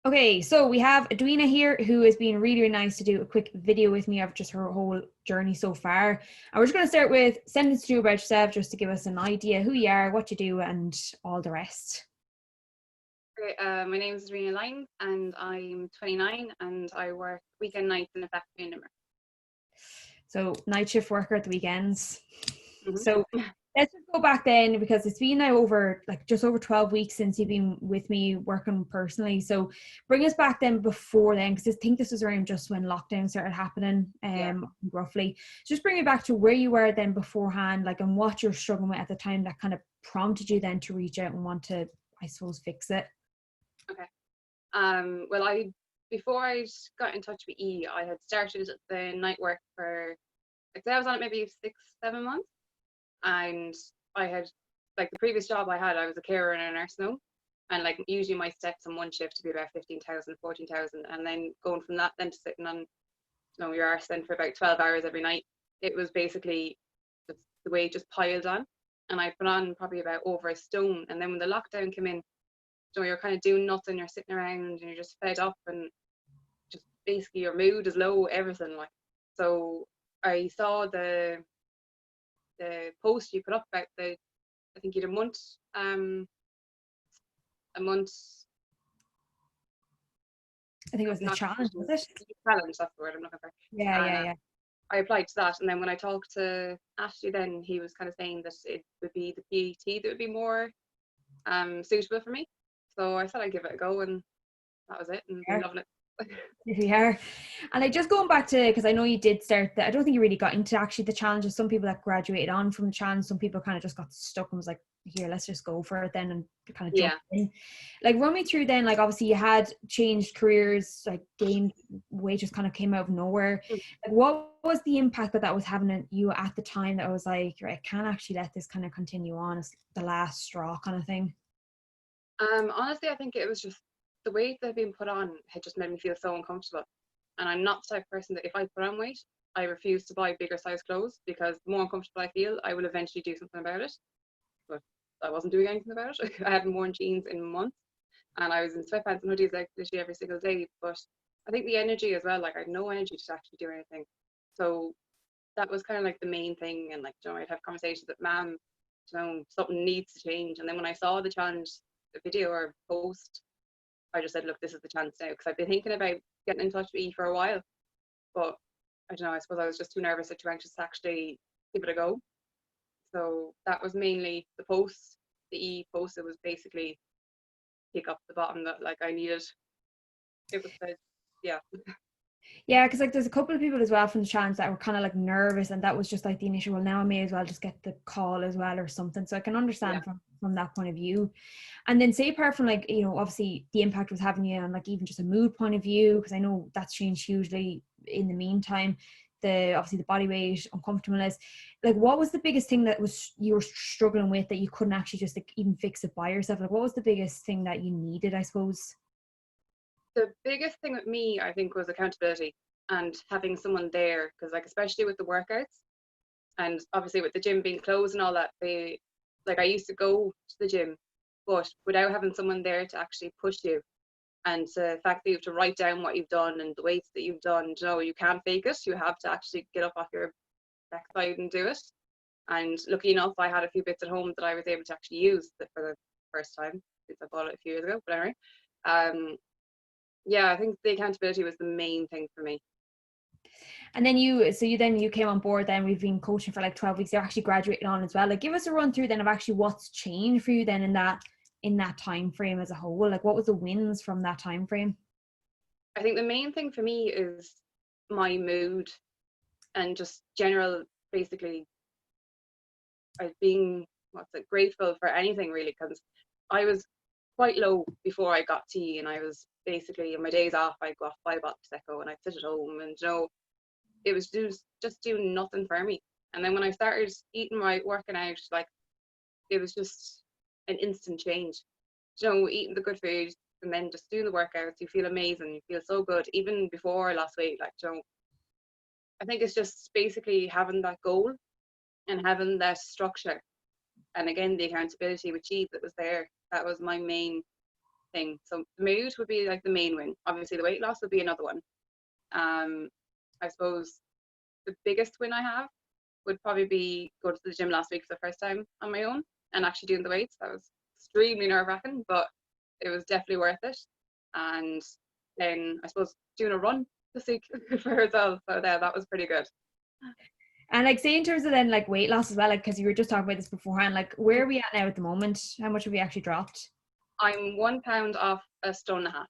Okay, so we have Edwina here who has been really, really nice to do a quick video with me of just her whole journey so far. And we're just going to start with sentence to about yourself just to give us an idea who you are, what you do, and all the rest. Great. My name is Edwina Lyons and I'm 29 and I work weekend nights in a factory in Limerick. So, night shift worker at the weekends. hmm So, let's just go back then because it's been now over just over 12 weeks since you've been with me working personally. So, bring us back then before then, because I think this was around just when lockdown started happening, Yeah. roughly. Just bring me back to where you were then beforehand, and what you're struggling with at the time that kind of prompted you then to reach out and want to, I suppose, fix it. Okay. Well, I before I got in touch with E, I had started the night work for I'd say I was on it maybe 6, 7 months, and I had like the previous job I had, I was a carer in a nursing home, and like usually my steps on one shift to be about 15,000, 14,000, and then going from that then to sitting on your arse then for about 12 hours every night. It was basically just the weight just piled on. And I put on probably about over a stone. And then when the lockdown came in, you're kind of doing nothing, you're sitting around and you're just fed up and just basically your mood is low, everything like. So I saw the post you put up about I think you had a month I think it was the not challenge, was it? challenge, that's the word I'm looking for. Yeah, yeah, And yeah. I applied to that, and then when I talked to Ashley, then he was kind of saying that it would be the PET that would be more suitable for me. So I said I'd give it a go, and that was it, and been loving it. We are. And just going back to, because I know you did start I don't think you really got into actually the challenges. Some people that graduated on from the challenge, some people kind of just got stuck and was like, here, let's just go for it then and kind of jump Yeah. in. Run me through then, obviously you had changed careers, gained weight, just kind of came out of nowhere. What was the impact that was having on you at the time that I was like, right, I can't actually let this kind of continue on as the last straw kind of thing? Honestly, I think it was just the weight that had been put on had just made me feel so uncomfortable. And I'm not the type of person that if I put on weight, I refuse to buy bigger size clothes, because the more uncomfortable I feel, I will eventually do something about it. But I wasn't doing anything about it. I hadn't worn jeans in months, and I was in sweatpants and hoodies like literally every single day. But I think the energy as well, I had no energy to actually do anything. So that was kind of like the main thing. And I'd have conversations with mom, something needs to change. And then when I saw the challenge, the video or post, I just said, look, this is the chance now, because I've been thinking about getting in touch with E for a while, but I don't know, I suppose I was just too nervous or too anxious to actually give it a go. So that was mainly the post. The E post, it was basically pick up the bottom that I needed. It was yeah. Yeah, because there's a couple of people as well from the challenge that were kind of nervous, and that was just the initial. Well, now I may as well just get the call as well or something. So I can Yeah. understand from that point of view. And then say apart from obviously the impact was having you on even just a mood point of view, because I know that's changed hugely in the meantime. Obviously the body weight, uncomfortableness. What was the biggest thing that you were struggling with that you couldn't actually just even fix it by yourself? What was the biggest thing that you needed, I suppose? The biggest thing with me, I think, was accountability and having someone there, because especially with the workouts, and obviously with the gym being closed and all that, I used to go to the gym, but without having someone there to actually push you, and the fact that you have to write down what you've done and the weights that you've done, you can't fake it. You have to actually get up off your backside and do it. And lucky enough, I had a few bits at home that I was able to actually use for the first time since I bought it a few years ago. But anyway, yeah, I think the accountability was the main thing for me. And then you came on board. Then we've been coaching for 12 weeks. You're actually graduating on as well. Give us a run through then of actually what's changed for you then in that time frame as a whole. What was the wins from that time frame? I think the main thing for me is my mood and just general, basically, being grateful for anything really, because I was quite low before I got tea, and I was basically on my days off I'd go off, buy a bottle of Prosecco, and I'd sit at home, and it was just doing nothing for me. And then when I started eating right, working out, it was just an instant change. Eating the good food and then just doing the workouts, you feel amazing, you feel so good. Even before I lost weight, I think it's just basically having that goal and having that structure. And again, the accountability with cheese that was there, that was my main thing. So the mood would be like the main win. Obviously the weight loss would be another one. I suppose the biggest win I have would probably be go to the gym last week for the first time on my own and actually doing the weights. That was extremely nerve-wracking, but it was definitely worth it. And then I suppose doing a run this week for herself. So yeah, that was pretty good. And like say in terms of then like weight loss as well, like because you were just talking about this beforehand, like where are we at now at the moment? How much have we actually dropped? I'm 1 pound off a stone and a half.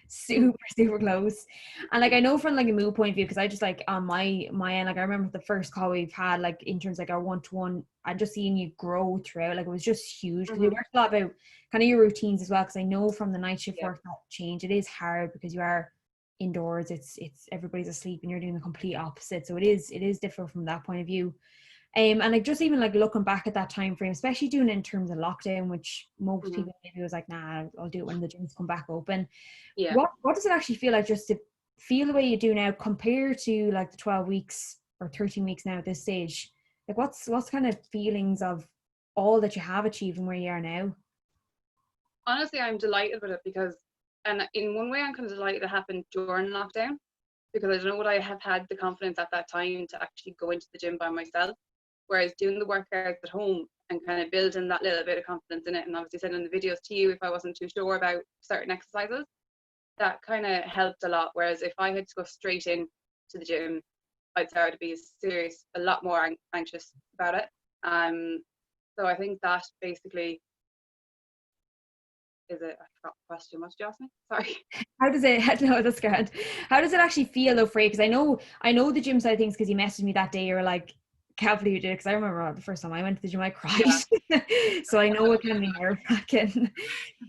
Super close. And like I know from like a mood point of view, because I just like on my end, like I remember the first call we've had, like in terms of like our one-to-one, I just seeing you grow throughout, like it was just huge because we worked a lot about kind of your routines as well, because I know from the night shift work that change, it is hard because you are indoors, it's everybody's asleep and you're doing the complete opposite, so it is difficult from that point of view. And like just even like looking back at that time frame, especially doing it in terms of lockdown, which most people maybe was like, nah, I'll do it when the gyms come back open. Yeah. What does it actually feel like just to feel the way you do now compared to like the 12 weeks or 13 weeks now at this stage? Like what's kind of feelings of all that you have achieved and where you are now? Honestly, I'm delighted with it because, and in one way I'm kind of delighted it happened during lockdown, because I don't know what I have had the confidence at that time to actually go into the gym by myself. Whereas doing the workouts at home and kind of building that little bit of confidence in it, and obviously sending the videos to you if I wasn't too sure about certain exercises, that kind of helped a lot. Whereas if I had to go straight in to the gym, I'd say I'd be a lot more anxious about it. So I think that basically is it. I forgot the question. What did you ask me? Sorry. How does it, no, that's good. How does it actually feel though, Frey? Because I know the gym side of things because you messaged me that day, you were like, can't believe you did it, because I remember the first time I went to the gym I cried. Yeah. So I know it can be nerve-wracking.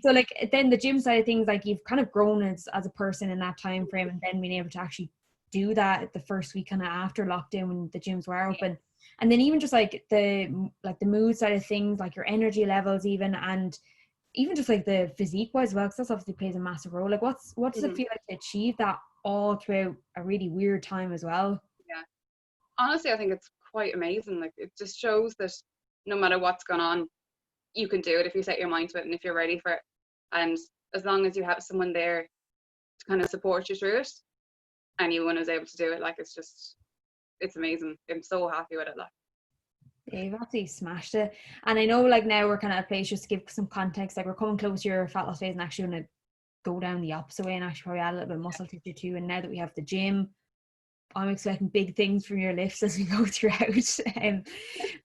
So like then the gym side of things, like you've kind of grown as a person in that time frame, and then being able to actually do that the first week kind of after lockdown when the gyms were open. And then even just like the mood side of things, like your energy levels even, and even just like the physique wise as well, because that's obviously plays a massive role. Like what does it feel like to achieve that all throughout a really weird time as well? Yeah. Honestly, I think it's quite amazing. Like it just shows that no matter what's going on, you can do it if you set your mind to it and if you're ready for it. And as long as you have someone there to kind of support you through it, anyone is able to do it. Like it's amazing. I'm so happy with it. Like You've absolutely smashed it. And I know like now we're kind of at a place, just to give some context, like we're coming close to your fat loss phase and actually going to go down the opposite way and actually probably add a little bit of muscle tissue too. And now that we have the gym, I'm expecting big things from your lifts as we go throughout.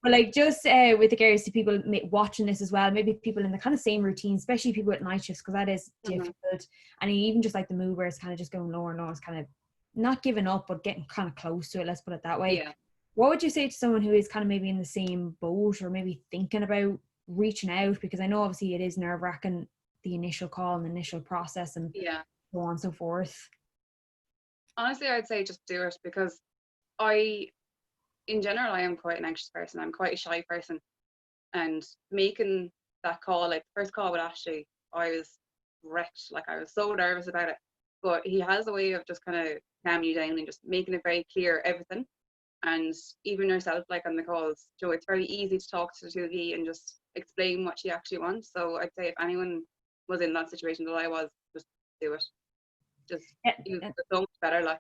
But like just with regards to people watching this as well, maybe people in the kind of same routine, especially people with night shifts, because that is difficult. And even just like the move where it's kind of just going lower and lower, it's kind of not giving up, but getting kind of close to it. Let's put it that way. yeah. What would you say to someone who is kind of maybe in the same boat or maybe thinking about reaching out? Because I know obviously it is nerve-wracking, the initial call and the initial process and so on and so forth. Honestly, I'd say just do it, because in general, I am quite an anxious person. I'm quite a shy person, and making that call, like the first call with Ashley, I was wrecked. Like I was so nervous about it, but he has a way of just kind of calming you down and just making it very clear everything. And even yourself, like on the calls, Joe, it's very easy to talk to the 2V and just explain what she actually wants. So I'd say if anyone was in that situation that I was, just do it. Just use it so much better. Like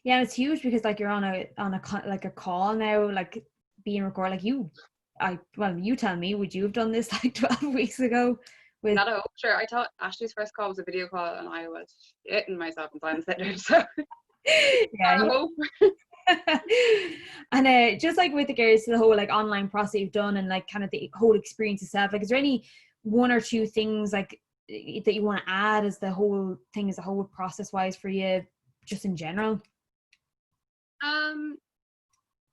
yeah, it's huge because like you're on a like a call now, like being recorded. Like you tell me, would you have done this like 12 weeks ago? With not a hope. Sure, I thought Ashley's first call was a video call, and I was shitting myself in silence there. So yeah, not a hope. And just like with regards to the whole like online process you've done and like kind of the whole experience itself, like is there any one or two things like that you want to add as the whole thing, as a whole process wise for you, just in general? I'm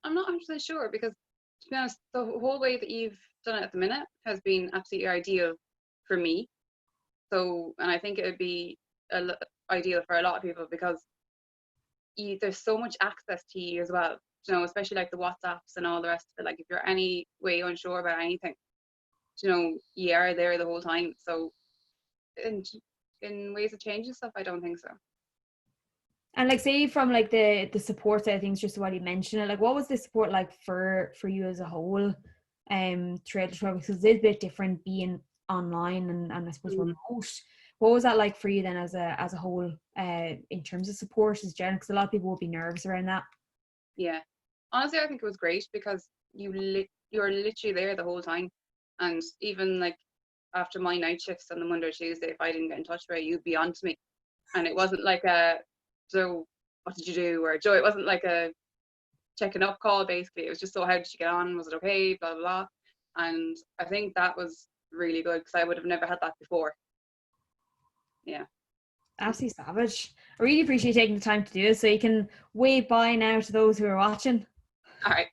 not 100% sure, because to be honest, the whole way that you've done it at the minute has been absolutely ideal for me. So, and I think it would be ideal for a lot of people, because there's so much access to you as well, you know, especially like the WhatsApps and all the rest of it. Like if you're any way unsure about anything, you know, you are there the whole time. So in ways of changing stuff, I don't think so. And like say from like the support side of things, just what you mentioned it, like what was the support like for you as a whole throughout the 12 weeks? Because it's a bit different being online and I suppose Mm. remote. What was that like for you then as a whole, in terms of support as general? Because a lot of people will be nervous around that. Yeah. Honestly, I think it was great because you're literally there the whole time. And even like after my night shifts on the Monday or Tuesday, if I didn't get in touch with you, you'd be on to me. And it wasn't like a, so what did you do? Or Joe, it wasn't like a checking up call basically. It was just, so how did you get on? Was it okay? Blah, blah, blah. And I think that was really good because I would have never had that before. Yeah. Absolutely savage. I really appreciate you taking the time to do it. So you can wave bye now to those who are watching. All right.